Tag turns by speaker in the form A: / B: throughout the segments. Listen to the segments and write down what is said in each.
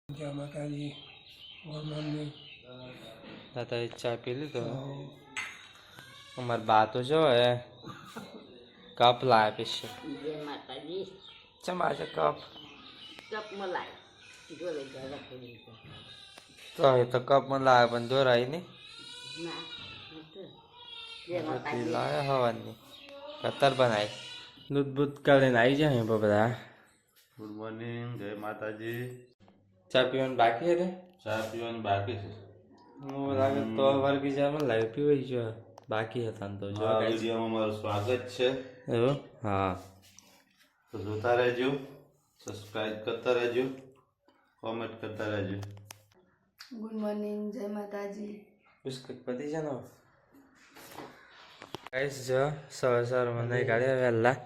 A: જય માતાજી. Good morning.
B: દાદા ચા પી લીધો. અમાર બા તો જો હે કપ લાવે પીશે.
C: જય માતાજી.
B: ચમા છે કપ
C: કપમાં લાય જોડે જોડે પડી
B: તો એ તો કપમાં લાવે પણ દોરાય નહીં.
C: ના જય માતાજી
B: લાવે હવાની કતર બનાવી દૂધ બૂધ કરીને આવી જાય બધા.
D: ગુડ મોર્નિંગ, જય માતાજી.
B: ચા પીવાનું બાકી છે.
D: ચા પીવાનું બાકી છે.
B: હું લાગે તો વર્ગી જાય લાવી પીવાઈ જો બાકી હતા તો જો
D: આ વિડીયોમાં મારું સ્વાગત છે.
B: એવું હા
D: તો જોતા રહેજો, સબસ્ક્રાઇબ કરતા રહેજો, કોમેન્ટ કરતા રહેજો.
E: ગુડ મોર્નિંગ, જય માતાજી.
B: બિસ્કિટ પતી છે ને ગાઈસ જો સવાર મને કાઢ્યા વહેલા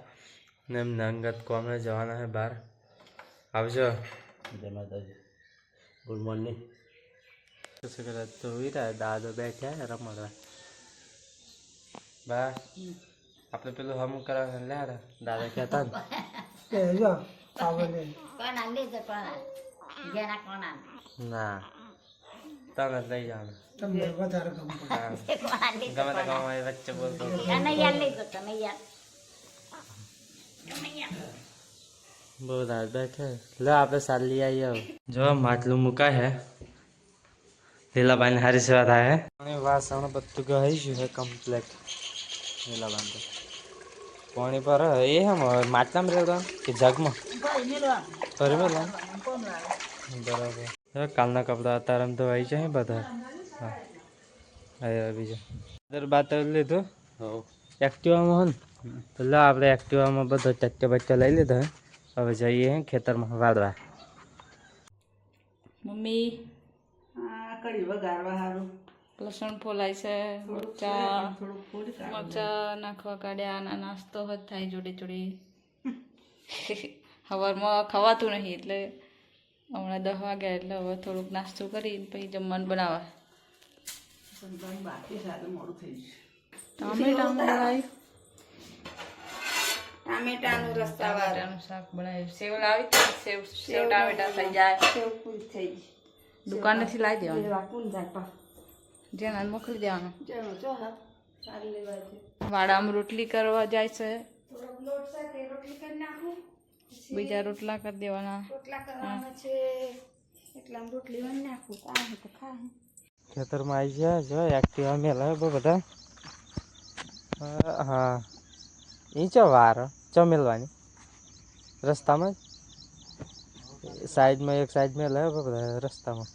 B: ને એમને અંગત કોમે જવાના છે બહાર. આવજો.
D: જય માતાજી. Good morning.
B: શું કરે તો વીરા દાદો બેઠ્યા રમવા બા આપણે પેલું હમું કરાવે લે દાદા કહેતા ને
A: જો આવડે
C: કોના લીધે કોના જેના કોના
B: ના તમે જ લઈ જવાનું
A: તમને વધારે ગમ પડે.
C: કોના લીધે
B: ગમે તે ગામમાં વચ્ચે બોલતો
C: તને યાદ લીધો તમે યાદ
B: બહુ દાદ બેઠે લે આપણે સાલી આવી આવ જો માટલું મુકાય હે લીલાબાઈ ને હારી સેવા થાય હે વાસણ બધું ગઈ છે કમ્પ્લેટ. લીલાબાઈ તો પાણી પર એ હમ માટલામાં રહેતો કે જગમાં ફરી મેલા બરાબર. કાલના કપડા અત્યારે તો આવી જાય બધા. હા આવ્યા બીજા બાત લીધું એક્ટિવામાં હે ને તો લે આપણે એક્ટિવામાં બધો ચટ્ટે બચ્ચે લઈ લીધો. હવે જઈએ ખેતરમાં વાળવા.
E: મમ્મી આ કઢી વઘારવા સારું લસણ ફોલાય છે. મરચા નાખવા કાઢ્યા અને નાસ્તો જ થાય જોડે જોડે. સવારમાં ખવાતું નહીં એટલે હમણાં 10 વાગ્યા એટલે હવે થોડુંક નાસ્તો કરી પછી જમવાનું બનાવવા. બાકી સારું મોડું થઈ ગયું. ટામેટાનું બનાવ્યું. ટામેટાનું રસ્તા વાળાનું શાક બનાવ્યું. સેવ લાવી સેવ સેવ ટામેટા થઈ જાય. સેવ પૂરી થઈ ગઈ. દુકાનેથી લાવી દેવાનું. જેના મોકલી દેવાનું. વાડામાં રોટલી કરવા જાય છે. બીજા રોટલા કરી દેવાના. ખેતરમાં આવી ગયા જો એક્ટિવા મેલા બધા. હા એ ચો વાર ચમેલવાની રસ્તામાં સાઈડમાં એક સાઈડ મેં લે બધા રસ્તામાં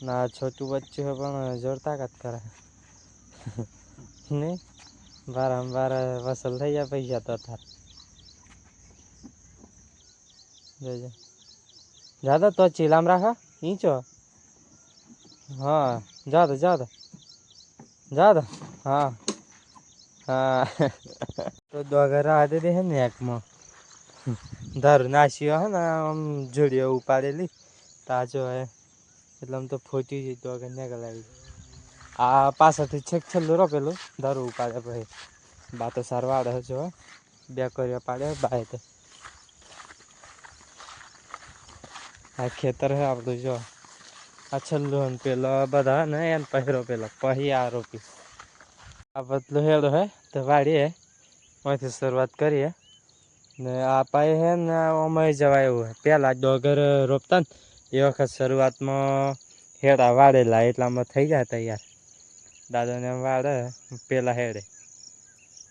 E: ના છોટું બચ્ચું હોય પણ જોર તાકાત કરે નહીં વારંવાર વસૂલ થઈ જાય પૈસા તો તાર જોજો જાદા તો ચીલામ રાખા ઈંચો હા જાદો હા હા તો દોગરા હાથે દે ને એકમાં ધાર નાસી હે ને આમ જોડીઓ ઉપાડેલી તાજો હે એટલે આમ તો ફોટી જઈ તો આગળ નીકળાવી. આ પાછળથી છેક છેલ્લું રોપેલું દારૂ ઉપાડે પછી બાતો સારવા આડે જો 2 કર્યા પાડે બાય તો આ ખેતર હે આપણું જો આ છેલ્લું પેલો બધા ને એને પહેરો પેલો પછી આ રોપી આ બદલું હેડો હે તો વાડીએ અહીંથી શરૂઆત કરીએ ને આ પાય હે ને અમાય જવાય એવું હે. પહેલાં ડોગર રોપતા ને એ વખત શરૂઆતમાં હેડા વાળેલા એટલામાં થઈ જાય તૈયાર. દાદાને એમ વાળે પેલા હેડે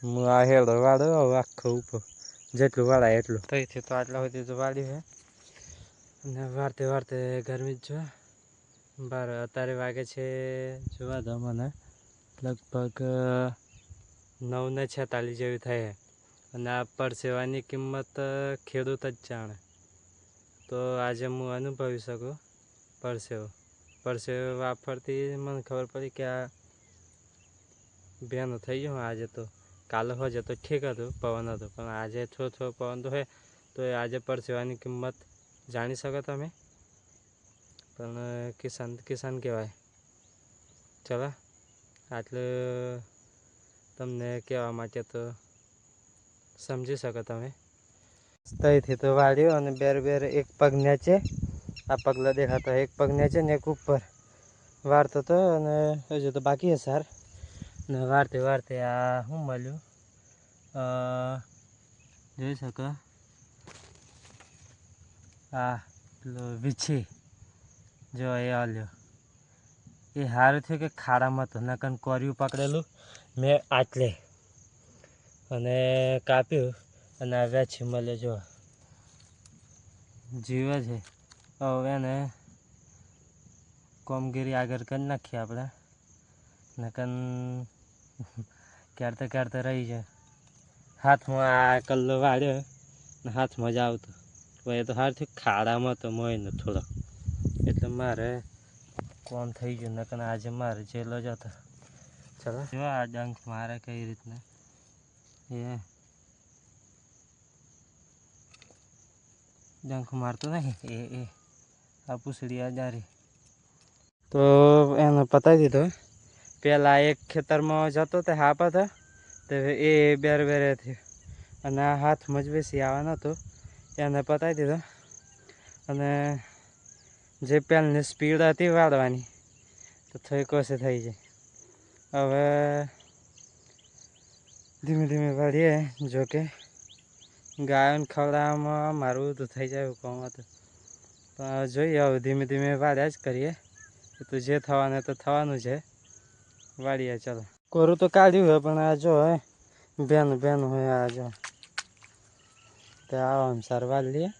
E: હું આ હેડો વાળો આખો ઉપર જેટલું વાળાય એટલું તઈથી તો આટલા સુધી તો વાળ્યું હે. અને વાળતે ગરમી જ જો બાર અત્યારે વાગે છે જોવા દો મને લગભગ 9:46 જેવી થાય. અને આ પરસેવાની કિંમત ખેડૂત જ જાણે. તો આજે હું અનુભવી શકું પરસેવો વાપરતી મને ખબર પડી કે આ બેનું થઈ ગયું. આજે તો કાલે હોજે તો ઠીક હતું પવન હતો પણ આજે થોડો પવન તો હોય તો આજે પરસેવાની કિંમત જાણી શકો તમે. પણ કિસાન કહેવાય. ચલો આટલું તમને કહેવા માટે તો સમજી શકો તમે. તઈથી તો વાળ્યું અને બેર એક પગ નીચે આ પગલા દેખાતો એક પગ નીચે ને એક ઉપર વારતો હતો અને હજુ તો બાકી હશે સાર ને વારતે વારતે આ શું મળ્યું જોઈ શકો આ પેલો વીછી જો એ આલ્યો એ સારું થયું કે ખાડામાં તો નકન કોર્યું પકડેલું મેં આટલે અને કાપ્યું અને આ વેચી મળે જો જીવે છે હવે એને કોમગીરી આગળ કરી નાખીએ આપણે નકન ક્યારતે ક્યારતે રહી જાય હાથમાં આ કલ્લો વાળ્યો ને હાથમાં જ આવતું એ તો સારું થયું ખાડામાં તો મોય ને થોડો એટલે મારે કોમ થઈ ગયું નકન આજે મારે જેલો જ હતો ચલો જો આ ડંખ મારે કઈ રીતના એ ડંખ મારતો નહીં એ આ પૂછડી આ જારી તો એને પતાવી દીધો પહેલાં એક ખેતરમાં જતો તે હાપ હતો તો એ બેરે બેરે થયો અને આ હાથમાં જ બેસી આવવાનો હતો એને પતાવી દીધો અને જે પહેલની સ્પીડ હતી વાળવાની તો થોડી કોશે થઈ જાય હવે ધીમે ધીમે વાળીએ જોકે ગાયોને ખવડાવવામાં મારું તો થઈ જાય કોમ હતું પણ જોઈએ હવે ધીમે ધીમે વાળ્યા જ કરીએ તો જે થવાનું તો થવાનું છે વાળીએ ચાલો કોરું તો કાઢ્યું હોય પણ આ જો હે બેન હોય આ જો તો આમ સાર વાળી લઈએ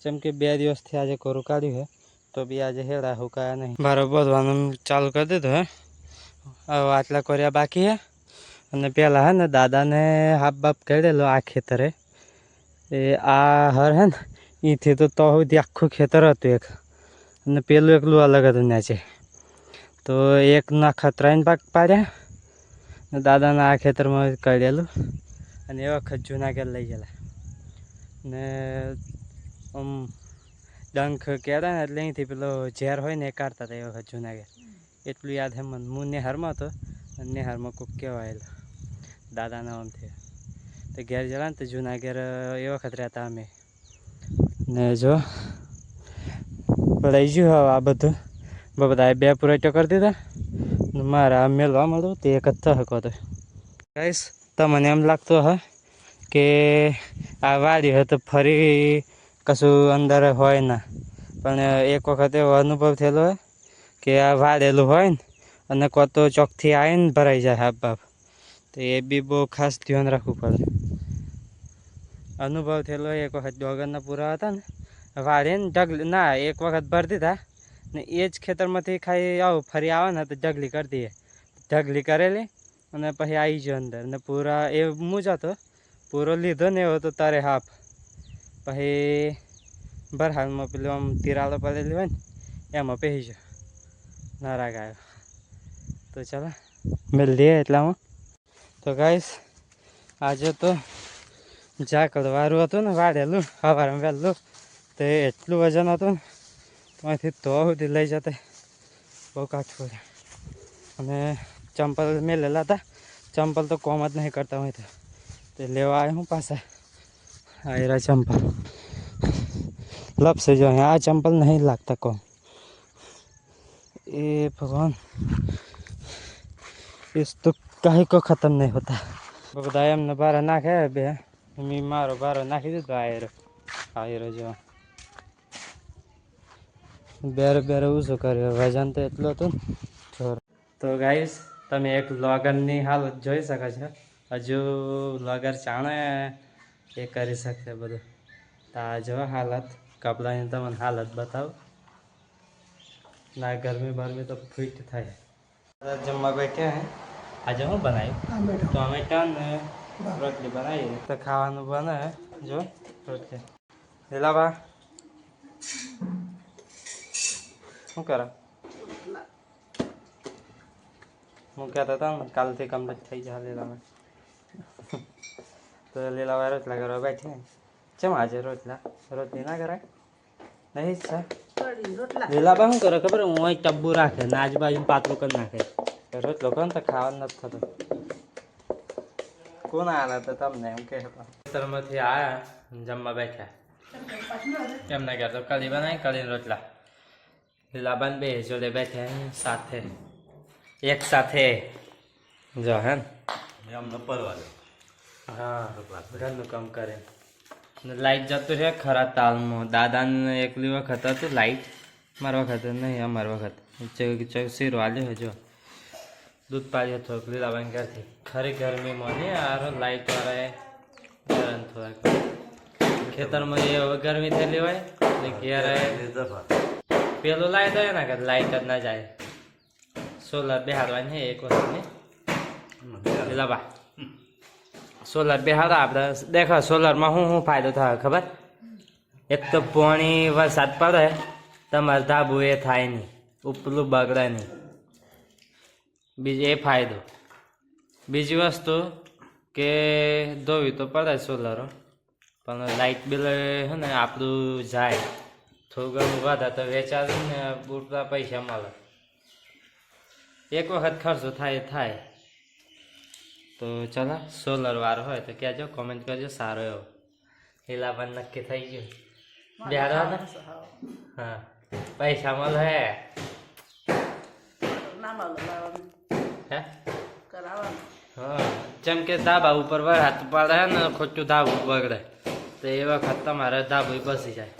E: જેમ કે 2 દિવસથી આજે કોરું કાઢ્યું હોય તો બી આજે હેડા હુકાયા નહીં બારો બોધવાનું ચાલુ કરી દીધું હે હવે આટલા કોર્યા બાકી હે અને પહેલાં હે ને દાદાને હાફ બાપ કાઢેલો આ ખેતરે એ આ હર હે ને અહીંથી તો સુધી આખું ખેતર હતું એક અને પેલું એકલું અલગ હતું નીચે તો એક નાખા 3 ભાગ પાડ્યા ને દાદાના આ ખેતરમાં કાઢેલું અને એ વખત જુનાગઢ લઈ ગયેલા ને આમ ડંખ કહેતા ને એટલે અહીંથી પેલો ઝેર હોય ને એ કાઢતા હતા એ વખત જુનાગઢ એટલું યાદ હે મને હું નેહારમાં હતો અને નેહારમાં કોઈક કહેવાયેલો દાદાના આમથી તો ઘેર જલા ને તો જુનાગઢ એ વખત રહેતા અમે ને જો પડાઈ ગયું હવે આ બધું બધા 2 પુરાઈટો કરી દીધા મારા મેળવા મળ્યું તે એક જ થકો તો ગાઈસ તમને એમ લાગતું હે કે આ વાડી હોય તો ફરી કશું અંદર હોય ના પણ એક વખત એવો અનુભવ થયેલો હોય કે આ વાળેલું હોય ને અને કો તો ચોકથી આવીને ભરાઈ જાય હાફ બાપ તો એ બી બહુ ખાસ ધ્યાન રાખવું પડે અનુભવ થયેલો એક વખત ડોગરના પૂરા હતા ને વાળીને ઢગલી ના એક વખત ભરી દીધા ને એ જ ખેતરમાંથી ખાઈ આવું ફરી આવે ને તો ઢગલી કરી દઈએ ઢગલી કરેલી અને પછી આવી ગયો અંદર ને પૂરા એ હું જ હતો પૂરો લીધો ને એવો તો તારે હાફ પછી બરહાલમાં પેલું આમ તિરાડો પડેલી હોય ને એમાં પહેરી ગયો નારા ગાયો તો ચાલો મેળ દઈએ એટલામાં તો ગાઈસ આજે તો ઝાકળ વારું હતું ને વાળેલું સવારમાં વહેલું તો એટલું વજન હતું ને ત્યાંથી તો સુધી લઈ જતે બહુ કાઠું અને ચંપલ મેલેલા હતા ચંપલ તો કોમ જ નહીં કરતા હોય તો લેવા આવ્યા હું પાછા આયરા ચંપલ લપસે जो है आ चंपल नहीं लगता को ये भगवान इस तो कहीं को ख़त्म नहीं होता બધા એમને બારો નાખે બે મેં મારો બારો નાખી દીધો આયરો જો બેરે ઊંચું કર્યો વજન તો એટલું હતું ને તો ગાઈસ તમે એક વ્લોગરની હાલત જોઈ શકો છો હજુ વ્લોગર ચાણે એ કરી શકશે બધું તો આ જો હાલત કપડાની તમને હાલત બતાવું ના ગરમી બરમી તો ફિટ થાય જમવા બેઠ્યા હે આજે શું બનાવ્યું ટોમેટા ને રોટલી બનાવી તો ખાવાનું બને જો રોટલી લીલાબા શું કરો હું કહેતા હતા ને કાલથી કમ્પ્લીટ થઈ જાય લીલાબા તો લીલાબા રોટલા કરવા બેઠી ચમ આજે રોટલી ના કરાય નહીં ઈચ્છા લીલાબા શું કરે ખબર હું અહીં ટબ્બુ રાખે ને આજુબાજુ પાતળું કરી નાખે રોટલો કરો ને તો ખાવાનું નથી થતું કોણ આવ્યા તો તમને એમ કહે ખેતરમાંથી આવ્યા જમવા બેઠા એમને કહેતો કઢી બનાવી કઢીને રોટલા
B: લીલાબાન બે જોડે બેઠે સાથે એક સાથે જો હે
D: અમને પરવા દે.
B: હા ઘરનું કામ કરે ને લાઈટ જતું છે ખરા તાલમાં દાદાને એકલી વખત હતું લાઈટ મારા વખત નહીં અમારા વખત શીરો આલ્યો જો દૂધ પાડ્યો થોડુંક લીલાબાઈ ઘરથી ખરી ગરમીમાં ને આરો લાઈટ વાળાએ હેરાન થોડાક ખેતરમાં એ ગરમી થયેલી હોય ને ઘેર પેલું લાઈટ હોય ને કે લાઈટ જ ના જાય સોલર બેહાડવાની છે એક વખત ને લીલાબા સોલર બેહાડો આપણે દેખો સોલરમાં શું ફાયદો થાય ખબર એક તો પાણી વરસાદ પડે તમારે ધાબુ એ થાય નહીં ઉપલું બગડે નહીં બીજો એ ફાયદો બીજી વસ્તુ કે ધોવી તો પડે સોલરો પણ લાઇટ બિલ છે ને આપણું જાય થોડું ઘણું વધે તો વેચાતું ને પૂરતા પૈસા મળે એક વખત ખર્ચો થાય તો ચાલો સોલર વાળો હોય તો કહેજો કોમેન્ટ કરજો સારો એવો લીલાબાન નક્કી થઈ ગયું બેહાડો ને હા પૈસા મળે હે હા જેમ કે ધાબા ઉપર હાથ પાડે ને ખોટું ધાબું બગડે તો એ વખત તમારે ધાબુ બસી જાય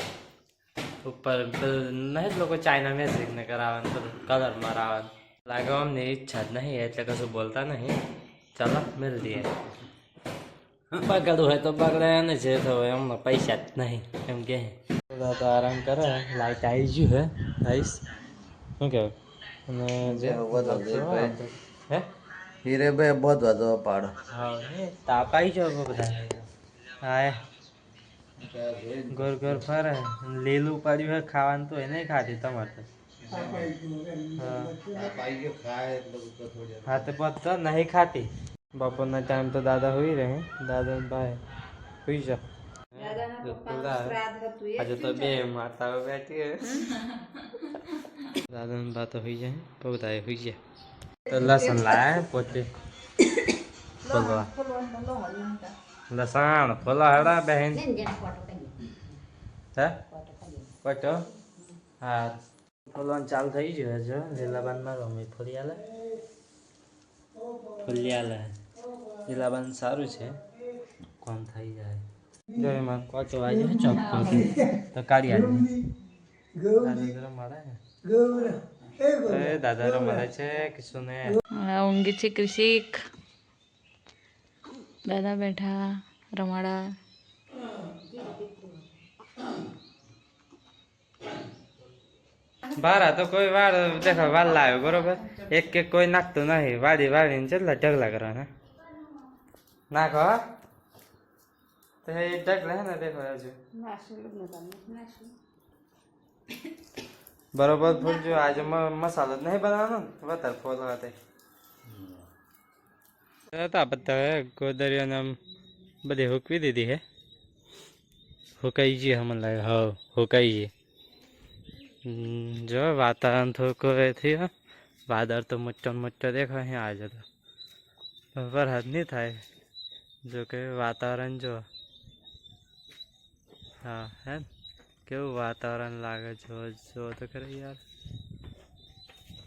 B: ઉપર નહીં જ લોકો ચાઇના મેજિક ને કરાવવાનું બધું કલર મરાવવાનું લાગે અમને ઈચ્છા જ નહીં એટલે કશું બોલતા નહીં ચાલો મિલ દઈએ બગડવું હોય તો બગડે ને જે થયું એમનો પૈસા જ નહીં એમ કે તો આરામ કરે લાઈટ આવી ગયું હે આવીશ શું કહેવાય અને જે હે
D: હીરે બે बहुत वाजो पाड़
B: હા તાપ આવી જાવ બધા હા ગોર ગોર ફરે લીલું પડ્યું હોય ખાવાનું તો એ નહીં ખાતી તમારે તો હા તો બધા નહીં ખાતી બપોરના ટાઈમ તો દાદા હોઈ રહે દાદા ભાઈ હોઈ જા આજે તો બે માતાઓ બેઠી દાદા બા તો હોઈ જાય બધા હોઈ જાય તો લસણ લાય પોતે ફોલવા લસણ ફોલા હડા બહેન હે પટો હા ફોલવાનું ચાલુ થઈ ગયું જો લીલાબાનમાં રમી ફોલિયાલે લીલાબાન સારું છે કોમ થઈ જાય જો એમાં કોચો આવી જાય ચોક તો કાઢી આવી મળે દાદા રમાડે છે કિશુને
F: ઊંઘી છે કૃષિક દાદા બેઠા રમાડા
B: બારા તો કોઈ વાર દેખો વાર લાવ્યો બરોબર એક એક કોઈ નાખતું નહીં વાળીને કેટલા ઢગલા કરવાના નાખો તો એ ઢગલા હે ને દેખો હજુ બરોબર ફૂલજો આજે મસાલો જ નહીં બનાવવાનો ને વધારે ફોલ હતા બધા ગોદરીઓને બધી હુકવી દીધી હે હુકાઈ ગઈ મને લાગે હા હુકાઈ ગઈ જો વાતાવરણ થોડુંક એ થયું વાદળ તો મોટો દેખાય આજે તો વરસાદ નહીં થાય જો કે વાતાવરણ જો હા હે કેવું વાતાવરણ લાગે જો તો ખરી યાર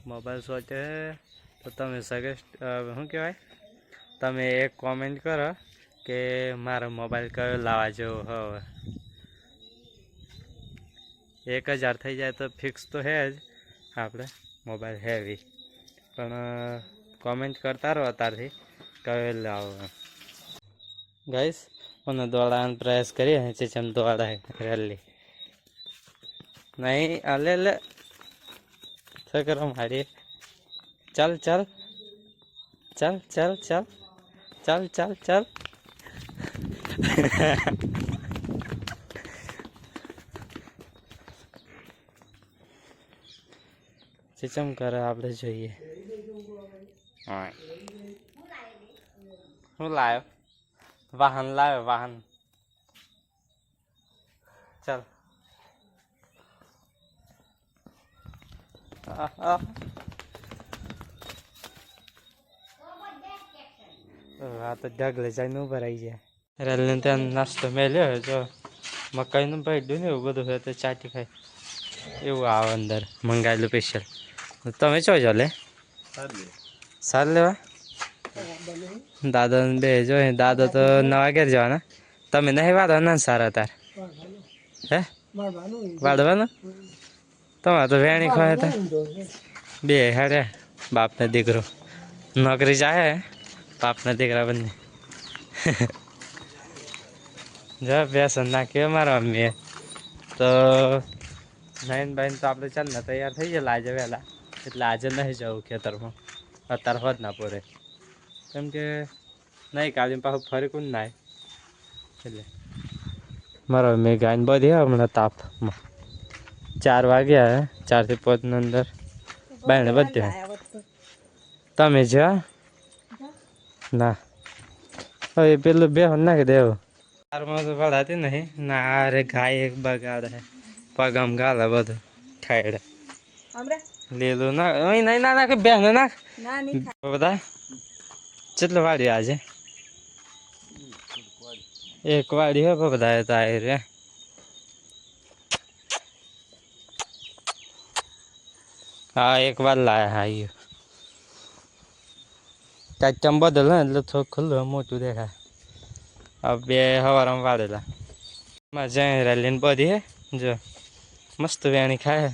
B: મોબાઈલ સોચે તો તમે સજેસ્ટ શું કહેવાય તમે એક કોમેન્ટ કરો કે મારો મોબાઈલ કયો લાવવા જેવો હવે 1000 થઈ જાય તો ફિક્સ તો હે જ આપણે મોબાઈલ હેવી પણ કોમેન્ટ કરતા રહો અત્યારથી કયો લાવો ગાઈસ મને દોડાવાનો પ્રયાસ કરીએ ચેચમ દોડાય રેલી નહીં અલે લે શું કરો મારી ચાલ ચાલ ચાલ ચાલ ચાલ ચાલ ચાલ ચાલ ચેચમ કરે આપણે જોઈએ હું લાવ્યો વાહન લાવ્યો વાહન ચાલ આ તો ઢગલે જઈને ઉભા રહી જાય રેલને ત્યાં નાસ્તો મેલ્યો જો મકાઈનું ભાઈ ને એવું બધું હોય તો ચાટી ખાય એવું આવે અંદર મંગાવેલું સ્પેશિયલ. તમે ચો છો લે સાર લેવા દાદા બે જો દાદો તો નવા ઘેર જવાના. તમે નહીં વાળવાના ને સારા તાર હે વાળવાનું તમારે તો વેણી ખોય હતા બે હારે બાપને દીકરો નોકરી જાય બાપના દીકરા બંને. જો વ્યસન નાખ્યું મારા મમ્મીએ તો નાઈન બાઈન તો આપણે ચાલ ને તૈયાર થઈ જાય આજે વહેલા એટલે આજે નહીં જવું ખેતરમાં અત્યારે હોત ના પૂરે કેમ કે નહીં કાઢીને પાછું ફરી કોણ નાય એટલે મારા મેં ગાયને બધી હમણાં તાપમાં 4 વાગ્યા 4 થી 5 ની અંદર બાયણે બધે તમે જા ના હવે પેલું બે નાખી દેવું તારમાં તો પડાતી નહીં ના અરે ગાય એક બગાડે પગમ ગાલે બધું ઠાયડે લીલું ના અહીં નહીં ના નાખે બે નાખ બધા કેટલું વાળ્યું આજે એક વાળી હે બધા તો આવી રે હા એક વાર લાયા હા આવ્યું ટાચમ બદલ ને એટલે થોડું ખુલ્લું મોટું દેખાય. આ બે હવારમાં વાળેલા જ્યાં રેલીને બધી હે જો મસ્ત વેણી ખાય.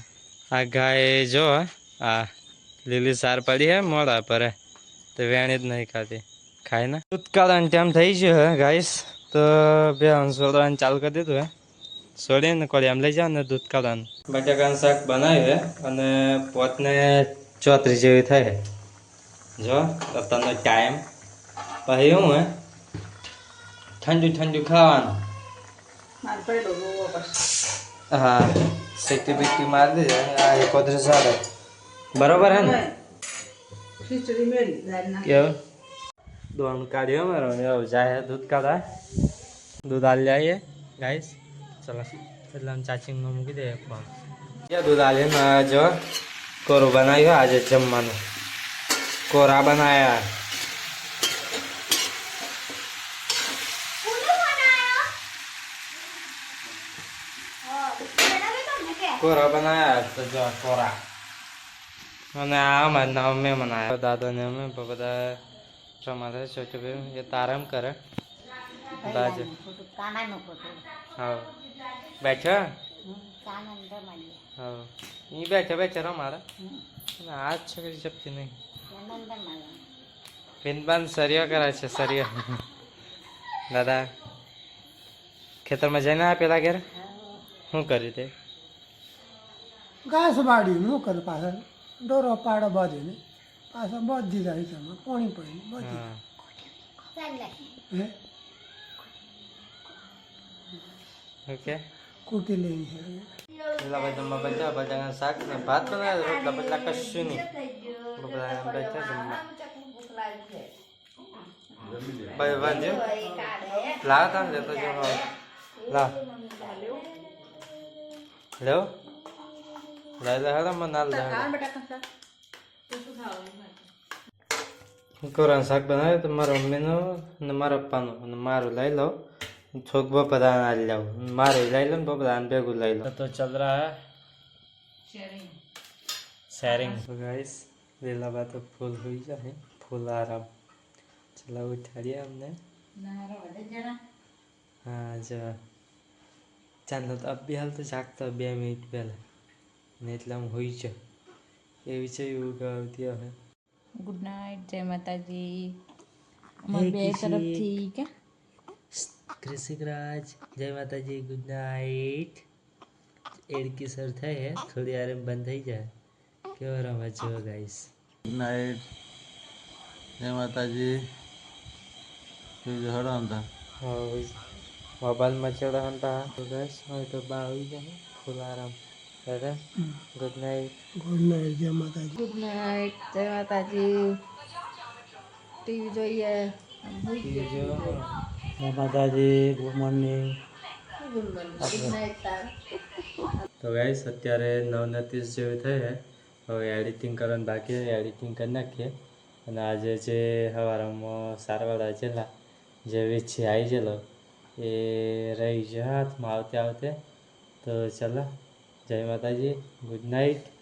B: આ ગાય જો આ લીલી સાર પડી હે મોડા પર તો વેણી જ નહીં ખાતી ખાય ને દૂધ કાઢવાનું ટાઈમ થઈ ગયો હે ગાઈસ તો બે છોડવાનું ચાલુ કરી દીધું હે છોડીને કોળી આમ લઈ જાવ ને દૂધ કાઢવાનું. બટાકાનું શાક બનાવ્યું હે અને પોતને 34 જેવી થાય જો અત્યારનો ટાઈમ પછી શું હે ઠંડુ ઠંડુ ખાવાનું. હા સીટી બીટી મારી દે આ એક ઓધર સારે બરોબર હે ને કેવું દોણ કાઢ્યો મારો એવું જાય દૂધ કાઢા દૂધ આલી આવીએ ગાઈસ ચલો એટલે આમ ચાચીમાં મૂકી દે દૂધ આલીને જો કોરું બનાવ્યું આજે જમવાનું કોરા બનાયા કોરા બનાયા તો જો કોરા અને આમાં ના મેં બનાયા દાદાને અમે બધા રમાડે છોટું ભાઈ એ તારામ કરે બાજુ હા બેઠો હા એ બેઠા બેઠા રમાડે આ છોકરી જપતી નહીં પિનબાન સરિયો કરે છે સરિયો દાદા ખેતરમાં જઈને આ પેલા ઘેર શું કર્યું તે
A: ઘાસ વાળ્યું શું કરું પાછળ દોરો પાડો બધે ને પાછળ બધી જાય છે પાણી પડી બધી હે
B: ઓકે
A: કૂટી લઈ છે
B: પેલા બધા બચા બટાકા શાક ને ભાત બનાવ્યા રોટલા બટલા કશું નહીં બધા બેઠા જમવા ભાઈ વાંધો લાવ તા લેતો જો લાવ લેવો લઈ લે હેડા મને ના લે કોરાનું શાક બનાવ્યું તો મારા મમ્મીનું અને મારા પપ્પાનું અને મારું લઈ લો છોક બપોરા ના લઈ જાઉં મારું લઈ લો ને બપોરા ભેગું લઈ લો તો ચલ रहा है शेयरिंग तो गाइस लीला बात तो फुल हुई जाए फुल आराम चला उठाड़िए हमने हाँ जो चांद तो अब भी हाल तो जागता 2 मिनट पहले नहीं એટલે હું હોઈ છે એવી છે એવું ગાવતી હવે
F: ગુડ નાઇટ જય માતાજી અમાર બે તરફથી કે
B: कृषिकराज जय माता जी गुड नाइट एड की सर થાય હે થોડી વાર બંધ થઈ જાય કેવો રમે છો ગાઈસ
D: ગુડ નાઇટ જય માતાજી હડો અંતા
B: મોબાઈલ માં ચડા હતા તો ગાઈસ હવે તો બા આવી જાય ફૂલ આરામ દાદા ગુડ નાઇટ
A: જય માતાજી
F: ગુડ નાઇટ જય માતાજી ટીવી જોઈએ
B: જય માતાજી ગુડ મોર્નિંગ તો ગાઈસ અત્યારે 9:29 જેવી થઈ હે હવે એડિટિંગ કરવાનું બાકી છે એડિટિંગ કરી નાખીએ અને આજે જે સવારમાં સારવાળા છેલ્લા જે વીછી આવી ગયેલો એ રહી છે હાથમાં આવતે આવતે તો ચાલો જય માતાજી, ગુડ નાઇટ.